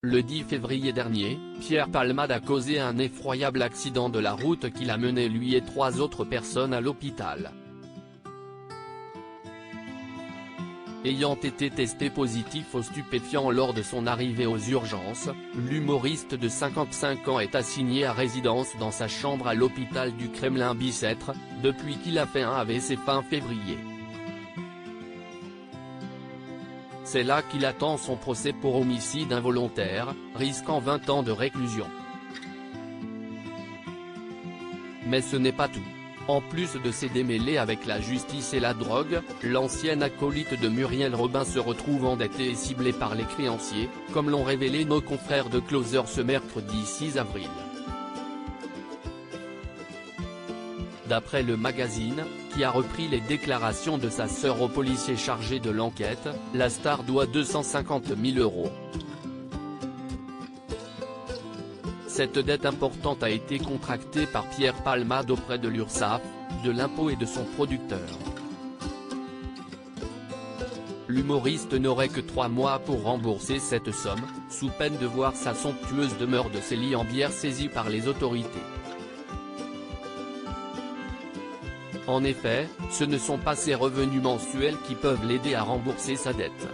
Le 10 février dernier, Pierre Palmade a causé un effroyable accident de la route qui l'a mené lui et 3 autres personnes à l'hôpital. Ayant été testé positif aux stupéfiants lors de son arrivée aux urgences, l'humoriste de 55 ans est assigné à résidence dans sa chambre à l'hôpital du Kremlin-Bicêtre, depuis qu'il a fait un AVC fin février. C'est là qu'il attend son procès pour homicide involontaire, risquant 20 ans de réclusion. Mais ce n'est pas tout. En plus de ses démêlés avec la justice et la drogue, l'ancienne acolyte de Muriel Robin se retrouve endettée et ciblée par les créanciers, comme l'ont révélé nos confrères de Closer ce mercredi 6 avril. D'après le magazine, qui a repris les déclarations de sa sœur au policier chargé de l'enquête, la star doit 250 000 €. Cette dette importante a été contractée par Pierre Palmade auprès de l'URSSAF, de l'impôt et de son producteur. L'humoriste n'aurait que 3 mois pour rembourser cette somme, sous peine de voir sa somptueuse demeure de Célie en bière saisie par les autorités. En effet, ce ne sont pas ses revenus mensuels qui peuvent l'aider à rembourser sa dette.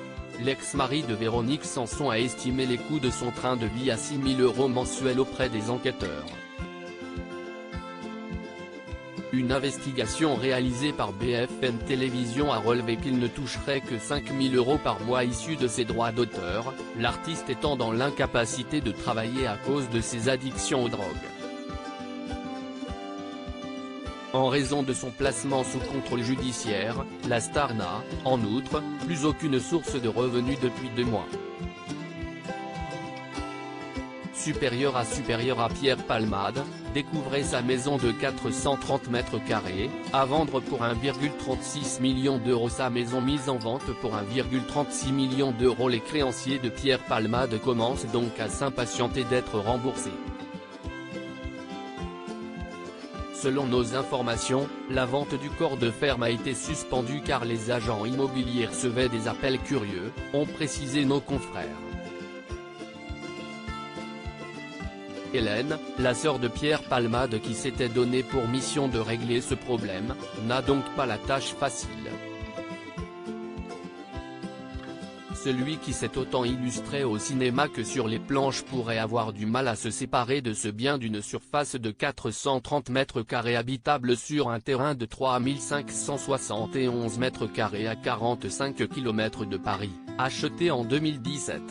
L'ex-mari de Véronique Sanson a estimé les coûts de son train de vie à 6 000 € mensuels auprès des enquêteurs. Une investigation réalisée par BFM Télévision a relevé qu'il ne toucherait que 5 000 € par mois issus de ses droits d'auteur, l'artiste étant dans l'incapacité de travailler à cause de ses addictions aux drogues. En raison de son placement sous contrôle judiciaire, la star n'a, en outre, plus aucune source de revenus depuis 2 mois. Supérieur à Pierre Palmade, découvrez sa maison de 430 m², à vendre pour 1,36 million €. Sa maison mise en vente pour 1,36 million €. Les créanciers de Pierre Palmade commencent donc à s'impatienter d'être remboursés. Selon nos informations, la vente du corps de ferme a été suspendue car les agents immobiliers recevaient des appels curieux, ont précisé nos confrères. Hélène, la sœur de Pierre Palmade qui s'était donnée pour mission de régler ce problème, n'a donc pas la tâche facile. Celui qui s'est autant illustré au cinéma que sur les planches pourrait avoir du mal à se séparer de ce bien d'une surface de 430 m² habitable sur un terrain de 3571 m² à 45 km de Paris, acheté en 2017.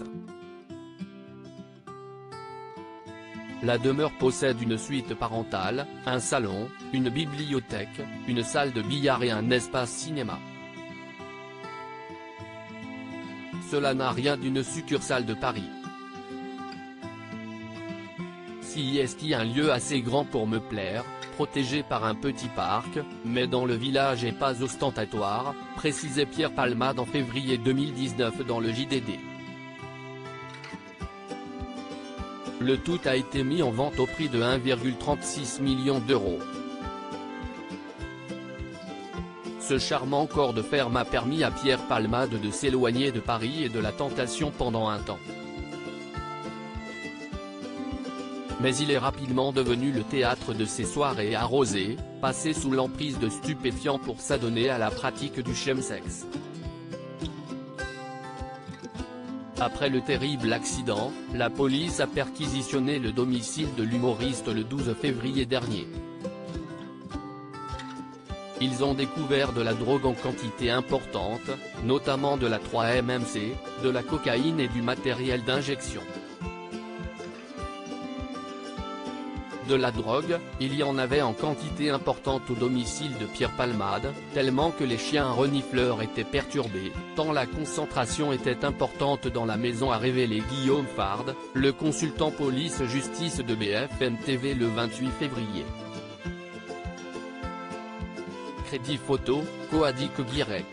La demeure possède une suite parentale, un salon, une bibliothèque, une salle de billard et un espace cinéma. Cela n'a rien d'une succursale de Paris. Si est un lieu assez grand pour me plaire, protégé par un petit parc, mais dans le village et pas ostentatoire, précisait Pierre Palmade en février 2019 dans le JDD. Le tout a été mis en vente au prix de 1,36 million €. Ce charmant corps de ferme a permis à Pierre Palmade de s'éloigner de Paris et de la tentation pendant un temps. Mais il est rapidement devenu le théâtre de ses soirées arrosées, passé sous l'emprise de stupéfiants pour s'adonner à la pratique du chemsex. Après le terrible accident, la police a perquisitionné le domicile de l'humoriste le 12 février dernier. Ils ont découvert de la drogue en quantité importante, notamment de la 3-MMC, de la cocaïne et du matériel d'injection. De la drogue, il y en avait en quantité importante au domicile de Pierre Palmade, tellement que les chiens renifleurs étaient perturbés, tant la concentration était importante dans la maison, a révélé Guillaume Fard, le consultant police-justice de BFM TV le 28 février. Crédit photo, Coadic Guirec.